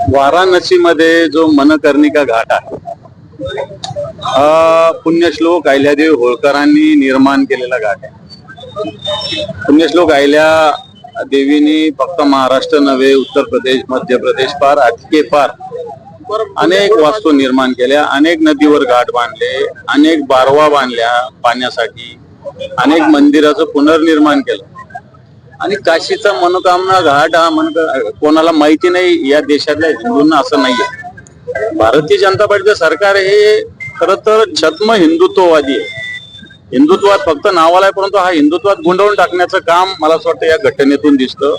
वाराणसी मध्ये जो मनकर्णिका घाट आहे, पुण्यश्लोक अहिल्यादेवी होळकरांनी निर्माण केलेला घाट आहे। पुण्यश्लोक अहिल्या देवीनी फक्त महाराष्ट्र नव्हे, उत्तर प्रदेश, मध्य प्रदेश पार अटके पार अनेक वास्तू निर्माण केल्या, अनेक नदीवर घाट बांधले, अनेक बारवा बांधल्या पाण्यासाठी, अनेक मंदिराचं पुनर्निर्माण केलं। आणि काशीचा मनोकामना घाट हा कोणाला माहिती नाही या देशातल्या हिंदूंना, असं नाहीये। भारतीय जनता पार्टीचं सरकार हे खरं तर छद्म हिंदुत्ववादी आहे। हिंदुत्वात फक्त नावाला आहे, परंतु हा हिंदुत्वात गुंडवून टाकण्याचं काम मला असं वाटतं या घटनेतून दिसतं।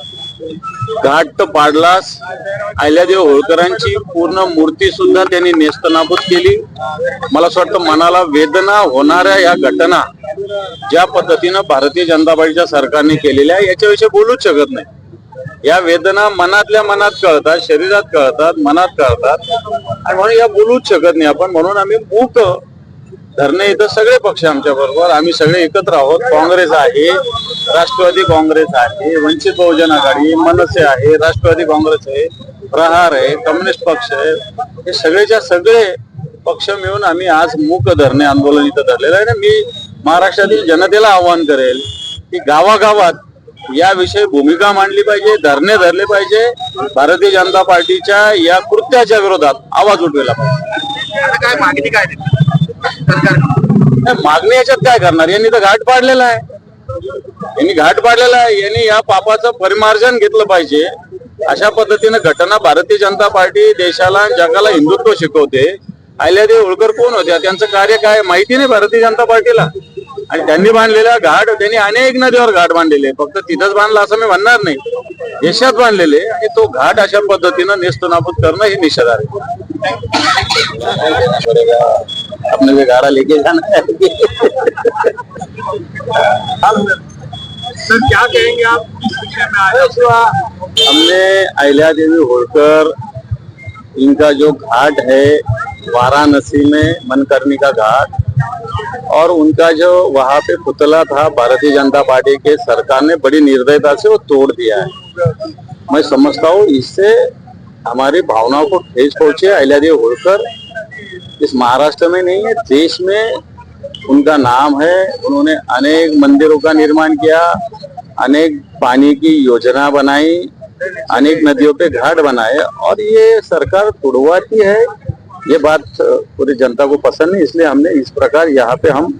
घाट पाडलास, अहिल्यादेवी होळकरांची पूर्ण मूर्ती सुद्धा त्यांनी नेस्तनाबूत केली। मला असं वाटतं मनाला वेदना होणाऱ्या या घटना ज्या पद्धतीनं भारतीय जनता पार्टीच्या सरकारने केलेल्या आहे याच्याविषयी बोलूच शकत नाही। या वेदना मनातल्या मनात कळतात, शरीरात कळतात, मनात कळतात, आणि म्हणून या बोलूच शकत नाही आपण। म्हणून आम्ही मूक धरणे इथं सगळे पक्ष आमच्या बरोबर, आम्ही सगळे एकत्र आहोत। काँग्रेस आहे, राष्ट्रवादी काँग्रेस आहे, वंचित बहुजन आघाडी, मनसे आहे, राष्ट्रवादी काँग्रेस आहे, प्रहार आहे, कम्युनिस्ट पक्ष आहे, हे सगळेच्या सगळे पक्ष मिळून आम्ही आज मूक धरणे आंदोलन इथं धरलेलं आहे। ना मी महाराष्ट्रातील जनतेला आवाहन करेल की गावागावात याविषयी भूमिका मांडली पाहिजे, धरणे धरले पाहिजे, भारतीय जनता पार्टीच्या या कृत्याच्या विरोधात आवाज उठवला पाहिजे। काय मागणी काय मागणी याच्यात काय करणार, यांनी तर घाट पाडलेला आहे, यांनी घाट पाडलेला आहे, यांनी या पापाचं परिमार्जन घेतलं पाहिजे। अशा पद्धतीने घटना भारतीय जनता पार्टी देशाला जगाला हिंदुत्व शिकवते। अहिल्यादेवी होळकर कोण होत्या, त्यांचं कार्य काय माहिती नाही भारतीय जनता पार्टीला, आणि त्यांनी बांधलेला घाट, त्यांनी अनेक नदीवर घाट बांधलेले, फक्त तिथंच बांधला असं मी म्हणणार नाही, देशात बांधलेले, आणि तो घाट अशा पद्धतीनं नेस्तनाबूत करणं हे निषेधार्ह आहे। अपने को गाड़ा लेके जाना है। सर क्या कहेंगे आप इस विषय में आज? हमने अहिल्यादेवी होळकर इनका जो घाट है वाराणसी में मनकर्णिका घाट, और उनका जो वहाँ पे पुतला था भारतीय जनता पार्टी के सरकार ने बड़ी निर्दयता से वो तोड़ दिया है। मैं समझता हूँ इससे हमारी भावनाओं को ठेस पहुंचे। अहिल्यादेवी होळकर इस महाराष्ट्र में नहीं है, देश में उनका नाम है। उन्होंने अनेक मंदिरों का निर्माण किया, अनेक पानी की योजना बनाई, अनेक नदियों पे घाट बनाए, और ये सरकार तुड़वाती है, ये बात पूरी जनता को पसंद नहीं। इसलिए हमने इस प्रकार यहाँ पे हम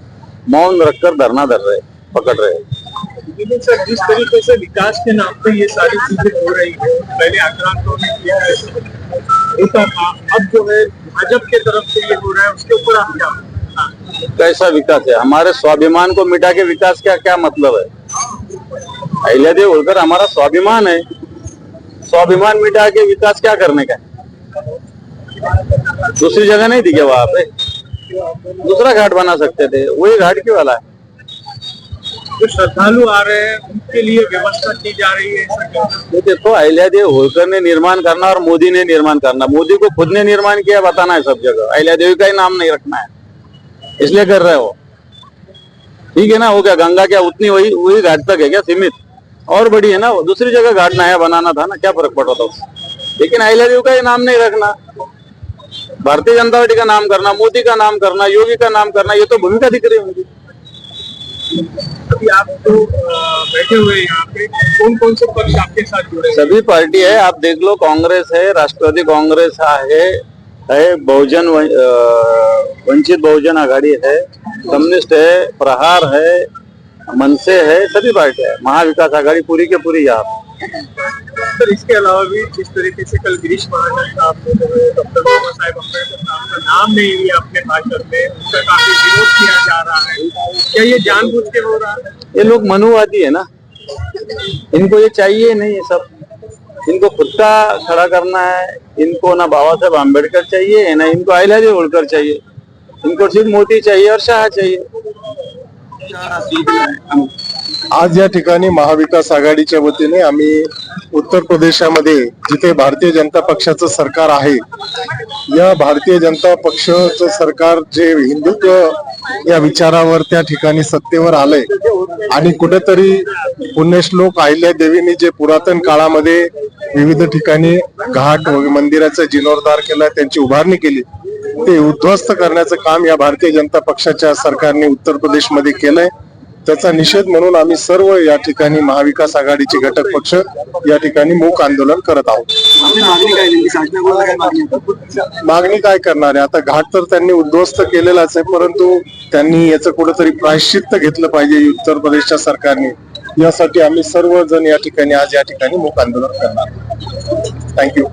मौन रखकर धरना पकड़ रहे हैं। लेकिन सर जिस तरीके से विकास के नाम पे ये सारी चीजें हो रही है, पहले आक्रांतों ने किया होता था, अब जो है भाजपा के तरफ से ये हो रहा है, उसके ऊपर आप क्या? कैसा विकास है? हमारे स्वाभिमान को मिटा के विकास क्या क्या मतलब है? अहिल्यादेवी होळकर हमारा स्वाभिमान है, स्वाभिमान मिटा के विकास क्या करने का? दूसरी जगह नहीं थी क्या वहां पे? दूसरा घाट बना सकते थे, वही घाट क्यों वाला है? जो श्रद्धालु आ रहे हैं उनके लिए व्यवस्था की जा रही है, ये देखो, अहिल्यादेवी होळकर ने निर्माण करना और मोदी ने निर्माण करना, मोदी को खुद ने निर्माण किया बताना है सब जगह, अहिल्यादेवी का ही नाम नहीं रखना है, इसलिए कर रहे हो। ठीक है ना, वो क्या गंगा क्या उतनी वही घाट तक है क्या सीमित? और बड़ी है ना, दूसरी जगह घाट नया बनाना था ना, क्या फर्क पड़ा था उससे? लेकिन अहिल्यादेवी का ही नाम नहीं रखना, भारतीय जनता पार्टी का नाम करना, मोदी का नाम करना, योगी का नाम करना, ये तो भूमिका दिख रही है उनकी। अभी आप तो बैठे हुए यहाँ पे, कौन कौन से पक्ष आपके साथ जुड़े? सभी पार्टी है, आप देख लो, कांग्रेस है, राष्ट्रवादी कांग्रेस है, वंचित बहुजन आघाड़ी है, कम्युनिस्ट है, प्रहार है, मनसे है, सभी पार्टी है, महाविकास आघाड़ी पूरी के पूरी यहाँ। सर इसके अलावा भी जिस तरीके से कल गिरीश महाजन साहब ने डॉक्टर बाबा साहेब अम्बेडकर साहब का नाम नहीं लिया अपने भाषण में, उसका काफी विरोध किया जा रहा है, क्या ये जानबूझ के हो रहा है? ये लोग मनुवादी है ना, इनको ये चाहिए नहीं, ये सब इनको खुद का खड़ा करना है। इनको ना बाबा साहेब अम्बेडकर चाहिए, ना इनको अहिल्यादेवी होळकर चाहिए, इनको सिर्फ मोदी चाहिए और शाह चाहिए। आज या ठिकाणी महाविकास आघाडीच्या वतीने आम्ही उत्तर प्रदेशामध्ये जिथे भारतीय जनता पक्षाचं सरकार आहे, या भारतीय जनता पक्षाचं सरकार जे हिंदुत्व या विचारावर त्या ठिकाणी सत्तेवर आलंय आणि कुठेतरी पुण्यश्लोक अहिल्या देवींनी जे पुरातन काळामध्ये विविध ठिकाणी घाट व मंदिराचा जीर्णोद्धार केला, त्यांची उभारणी केली, ते उद्ध्वस्त करण्याचं काम या भारतीय जनता पक्षाच्या सरकारने उत्तर प्रदेशमध्ये केलंय. त्याचा निषेध म्हणून आम्ही सर्व या ठिकाणी महाविकास आघाडीचे घटक पक्ष या ठिकाणी मूक आंदोलन करत आहोत. मागणी काय करणार आहे आता? घाट तर त्यांनी उद्ध्वस्त केलेलाच आहे, परंतु त्यांनी याचं कुठेतरी प्रायश्चित्त घेतलं पाहिजे उत्तर प्रदेशच्या सरकारने. यासाठी आम्ही सर्वजण या ठिकाणी आज या ठिकाणी मूक आंदोलन करणार. थँक्यू.